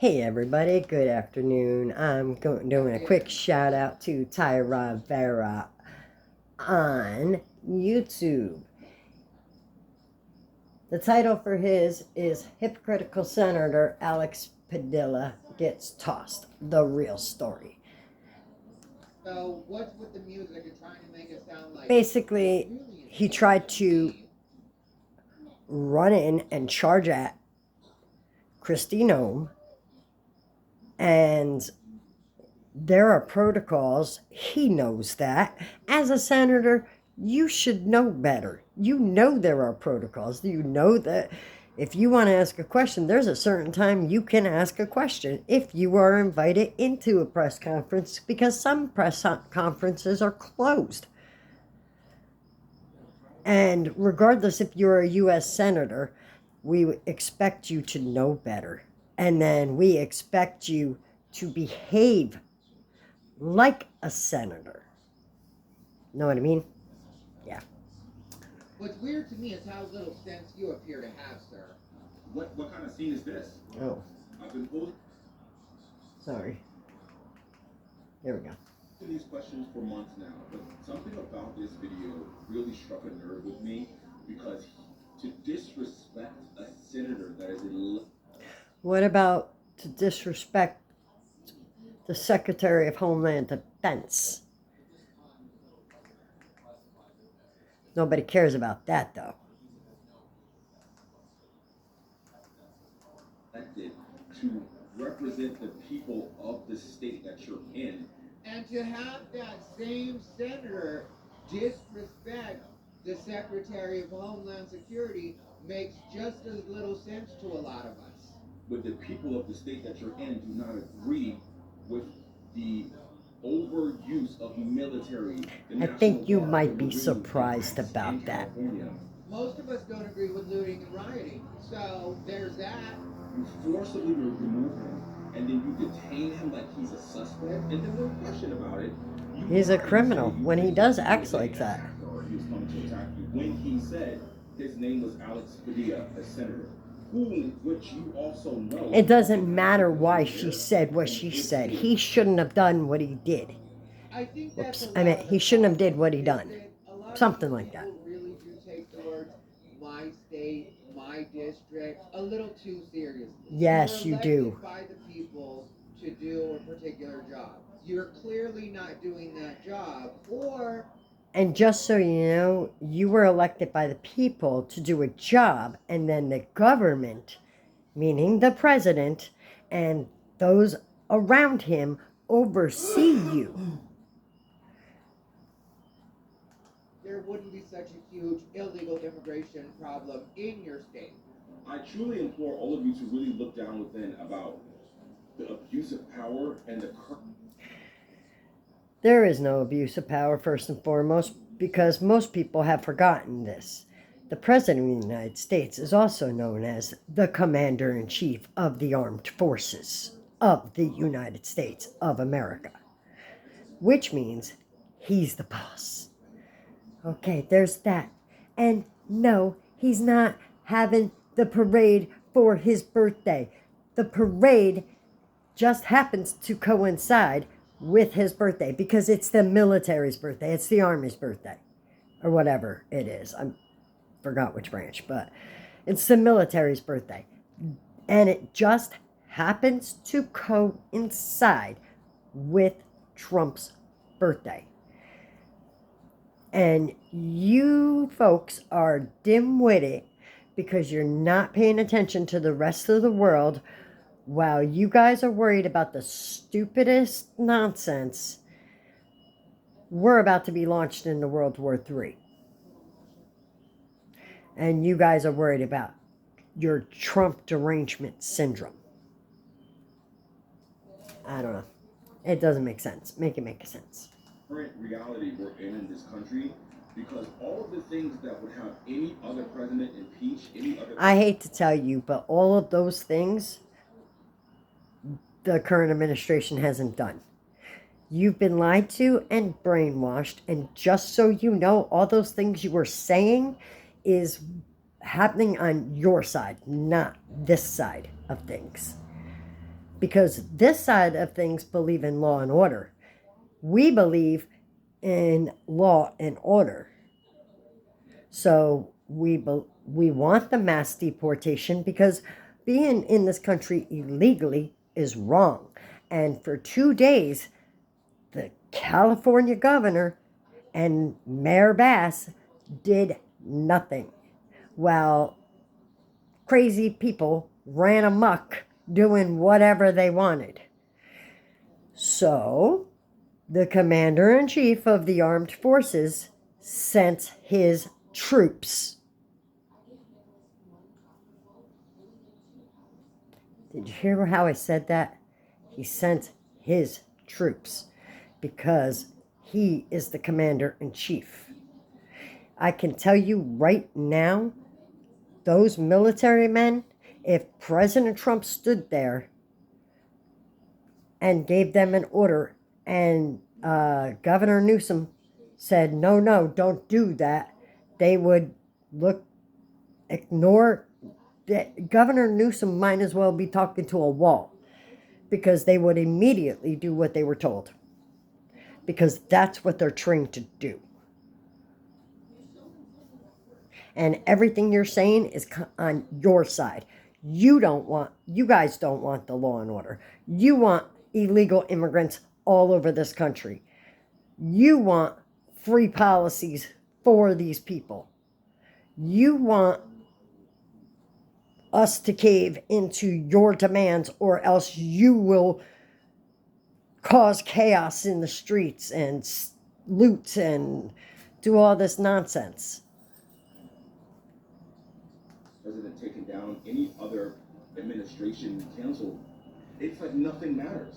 Hey everybody, good afternoon. I'm doing a quick shout out to Thairivera on YouTube. The title for his is Hypocritical Senator Alex Padilla Gets Tossed, the real story. So what's with the music and trying to make it sound like... Basically, he tried to run in and charge at Kristi Noem, and there are protocols. He knows that. As a senator, you should know better. You know there are protocols. You know that if you want to ask a question, there's a certain time you can ask a question if you are invited into a press conference, because some press conferences are closed. And regardless if you're a U.S. senator, we expect you to know better. And then we expect you to behave like a senator. Know what I mean? Yeah. What's weird to me is how little sense you appear to have, sir. What kind of scene is this? Oh, I've been pulled sorry. There we go. to these questions for months now, but something about this video really struck a nerve with me because to disrespect a senator that is What about to disrespect the Secretary of Homeland Defense? Nobody cares about that, though. elected to represent the people of the state that you're in. And to have that same senator disrespect the Secretary of Homeland Security makes just as little sense to a lot of us. But the people of the state that you're in do not agree with the overuse of military. I think you might be surprised about that. Most of us don't agree with looting and rioting, so there's that. You forcibly remove him, and then you detain him like he's a suspect, and then no question about it. He's a criminal when he does act like that. He was coming to attack you when he said his name was Alex Padilla, a senator, which you also know. It doesn't matter why she said what she said. He shouldn't have done what he did. I think that's Whoops. I mean, he shouldn't have did what he done. Something like that. Really do take the words "my state," "my district" a little too seriously. Yes, you do. By the people to do a particular job. You're clearly not doing that job, or... And just so you know, you were elected by the people to do a job, and then the government, meaning the president, and those around him oversee you. There wouldn't be such a huge illegal immigration problem in your state. I truly implore all of you to really look down within about the abuse of power and the There is no abuse of power, first and foremost, because most people have forgotten this. The President of the United States is also known as the Commander-in-Chief of the Armed Forces of the United States of America, which means he's the boss. Okay, there's that. And no, he's not having the parade for his birthday. The parade just happens to coincide with his birthday because it's the military's birthday. It's the Army's birthday or whatever it is. I forgot which branch, but it's the military's birthday. And it just happens to coincide with Trump's birthday. And you folks are dim-witted because you're not paying attention to the rest of the world while you guys are worried about the stupidest nonsense. We're about to be launched into World War III. And you guys are worried about your Trump derangement syndrome. I don't know. It doesn't make sense. Make it make sense. Current reality we're in this country, because all of the things that would have any other president impeach, any other... I hate to tell you, but all of those things the current administration hasn't done. You've been lied to and brainwashed, and just so you know, all those things you were saying is happening on your side, not this side of things. because this side of things believe in law and order. We believe in law and order. So we want the mass deportation because being in this country illegally is wrong. And for 2 days, the California governor and Mayor Bass did nothing while crazy people ran amok doing whatever they wanted. So the commander in chief of the armed forces sent his troops. Did you hear how I said that? He sent his troops because he is the commander in chief. I can tell you right now, those military men, if President Trump stood there and gave them an order and Governor Newsom said, no, no, don't do that, they would ignore that. Governor Newsom might as well be talking to a wall because they would immediately do what they were told because that's what they're trained to do. And everything you're saying is on your side. You guys don't want the law and order. You want illegal immigrants all over this country. You want free policies for these people. You want us to cave into your demands, or else you will cause chaos in the streets and loot and do all this nonsense. President taking down any other administration canceled. It's like nothing matters.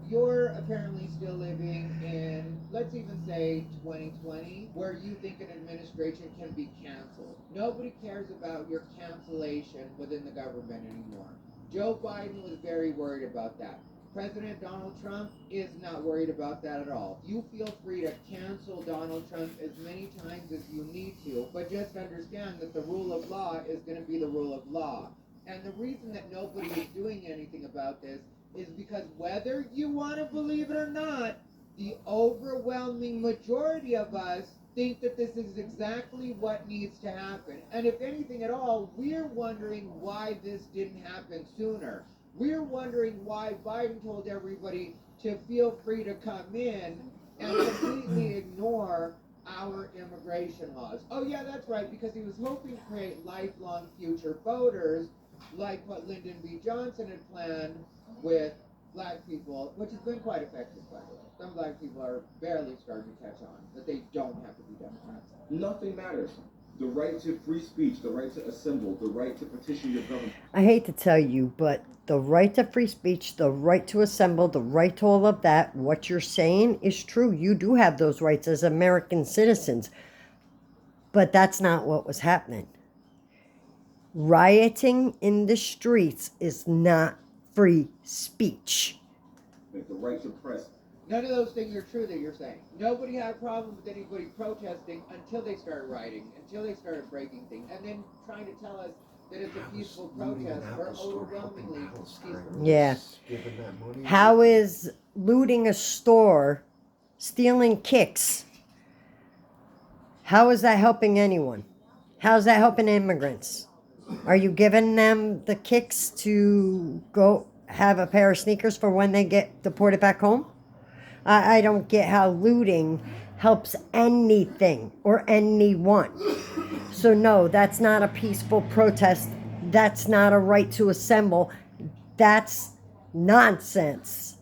You're apparently still living in, let's even say 2020, where you think an administration can be canceled. Nobody cares about your cancellation within the government anymore. Joe Biden was very worried about that. President Donald Trump is not worried about that at all. You feel free to cancel Donald Trump as many times as you need to, but just understand that the rule of law is going to be the rule of law. And the reason that nobody is doing anything about this is because whether you want to believe it or not, the overwhelming majority of us think that this is exactly what needs to happen. And if anything at all, we're wondering why this didn't happen sooner. We're wondering why Biden told everybody to feel free to come in and completely ignore our immigration laws. Oh yeah, that's right, because he was hoping to create lifelong future voters like what Lyndon B. Johnson had planned with black people, which has been quite effective, by the way. Some black people are barely starting to catch on that they don't have to be Democrats. Nothing matters. The right to free speech, the right to assemble, the right to petition your government. I hate to tell you, but the right to free speech, the right to assemble, the right to all of that, what you're saying is true. You do have those rights as American citizens. But that's not what was happening. Rioting in the streets is not free speech. Like the right to press. None of those things are true that you're saying. Nobody had a problem with anybody protesting until they started rioting, until they started breaking things, and then trying to tell us that it's a peaceful protest where overwhelmingly peaceful. Yeah. How is looting a store, stealing kicks, how is that helping anyone? How's that helping immigrants? Are you giving them the kicks to go have a pair of sneakers for when they get deported back home? I don't get how looting helps anything or anyone. So no, that's not a peaceful protest. That's not a right to assemble. That's nonsense.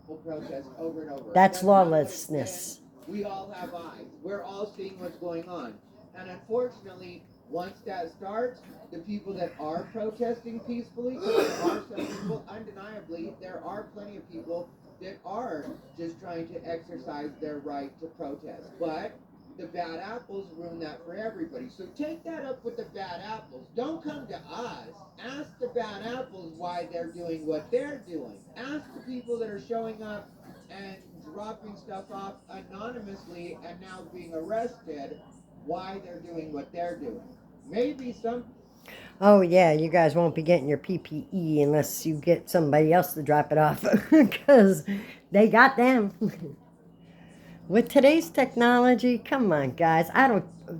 We'll protest over and over. That's not what it lawlessness. is. We all have eyes. We're all seeing what's going on. And unfortunately, once that starts, the people that are protesting peacefully, because there are some people, undeniably, there are plenty of people that are just trying to exercise their right to protest. But the bad apples ruin that for everybody. So take that up with the bad apples. Don't come to us. Ask the bad apples why they're doing what they're doing. Ask the people that are showing up and dropping stuff off anonymously and now being arrested why they're doing what they're doing. Maybe some Oh, yeah, you guys won't be getting your PPE unless you get somebody else to drop it off because they got them. With today's technology, come on, guys.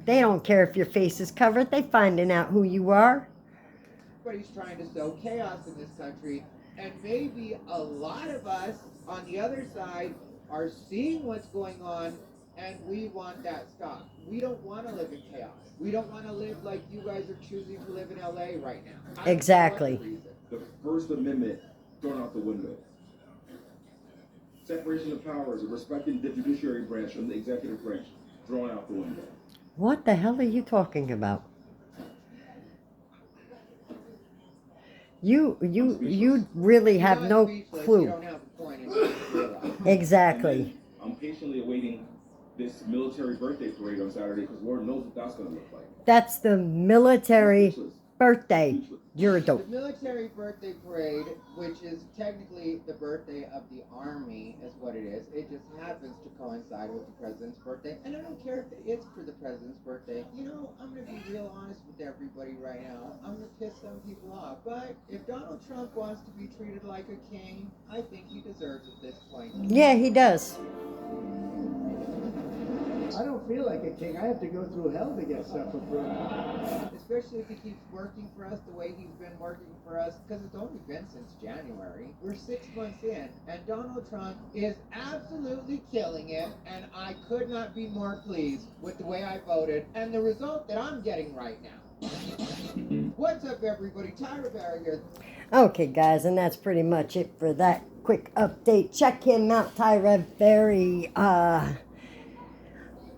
They don't care if your face is covered. They finding out who you are. Everybody's trying to sow chaos in this country, and maybe a lot of us on the other side are seeing what's going on, and we want that stopped. We don't want to live in chaos. We don't want to live like you guys are choosing to live in LA right now. Exactly. The First Amendment thrown out the window. Separation of powers and respecting the judiciary branch from the executive branch thrown out the window. What the hell are you talking about? You really have no You clue. don't have a point in realize. Exactly. I'm patiently awaiting this military birthday parade on Saturday because Lord knows what that's going to look like. That's the military birthday. You're a The dope. military birthday parade, which is technically the birthday of the Army, is what it is. It just happens to coincide with the president's birthday. And I don't care if it's for the president's birthday. You know, I'm going to be real honest with everybody right now. I'm going to piss some people off. But if Donald Trump wants to be treated like a king, I think he deserves at this point. Yeah, he does. I don't feel like a king. I have to go through hell to get stuff approved. Especially if he keeps working for us the way he's been working for us, because it's only been since January. We're 6 months in, and Donald Trump is absolutely killing it, and I could not be more pleased with the way I voted and the result that I'm getting right now. What's up, everybody? Thairivera here. Okay, guys, and that's pretty much it for that quick update. Check him out, Thairivera,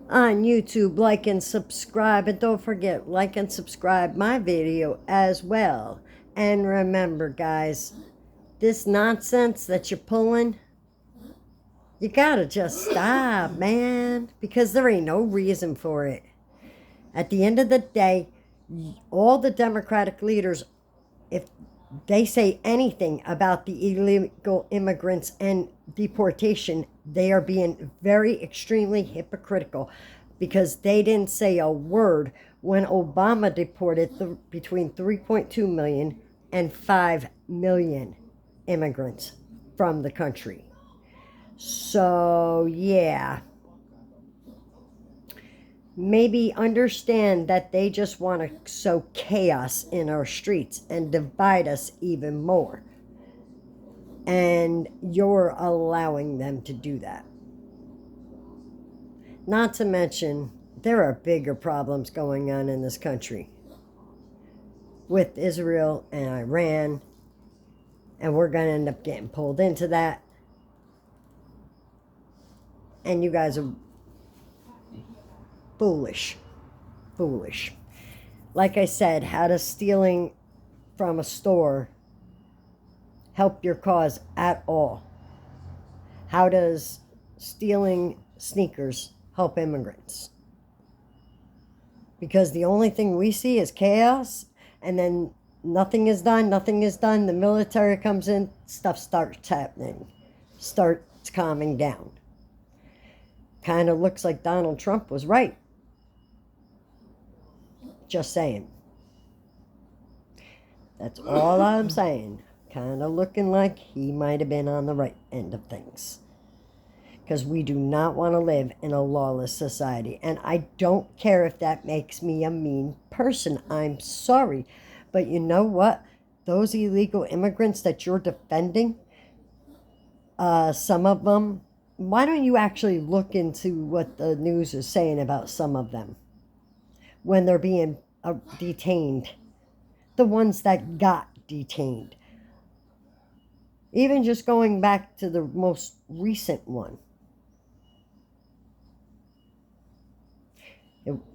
on YouTube. Like and subscribe, and don't forget, like and subscribe my video as well. And remember, guys, this nonsense that you're pulling, you gotta just stop, man, because there ain't no reason for it. At the end of the day, all the Democratic leaders, if they say anything about the illegal immigrants and deportation, they are being very extremely hypocritical, because they didn't say a word when Obama deported between 3.2 million and 5 million immigrants from the country. So, yeah. Maybe understand that they just want to sow chaos in our streets and divide us even more. And you're allowing them to do that. Not to mention, there are bigger problems going on in this country with Israel and Iran. And we're going to end up getting pulled into that. And you guys are foolish. Foolish. Like I said, how does stealing from a store help your cause at all? How does stealing sneakers help immigrants? Because the only thing we see is chaos, and then nothing is done, the military comes in, stuff starts happening, starts calming down. Kind of looks like Donald Trump was right. Just saying. That's all I'm saying. Kind of looking like he might have been on the right end of things. Because we do not want to live in a lawless society. And I don't care if that makes me a mean person. I'm sorry. But you know what? Those illegal immigrants that you're defending, some of them, why don't you actually look into what the news is saying about some of them when they're being detained? The ones that got detained. Even just going back to the most recent one.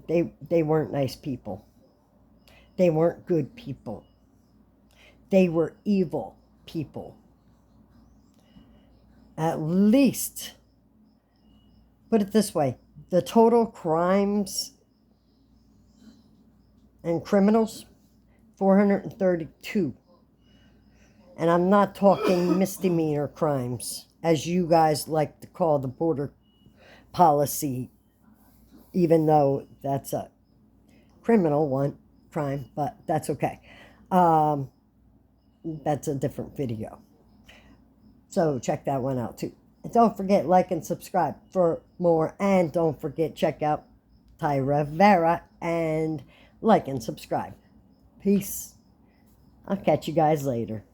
They weren't nice people. They weren't good people. They were evil people. At least, put it this way, the total crimes and criminals, 432. And I'm not talking misdemeanor crimes, as you guys like to call the border policy, even though that's a criminal one. crime, but that's okay. That's a different video. So check that one out too. And don't forget, like and subscribe for more. And don't forget, check out Thairivera and like and subscribe. Peace. I'll catch you guys later.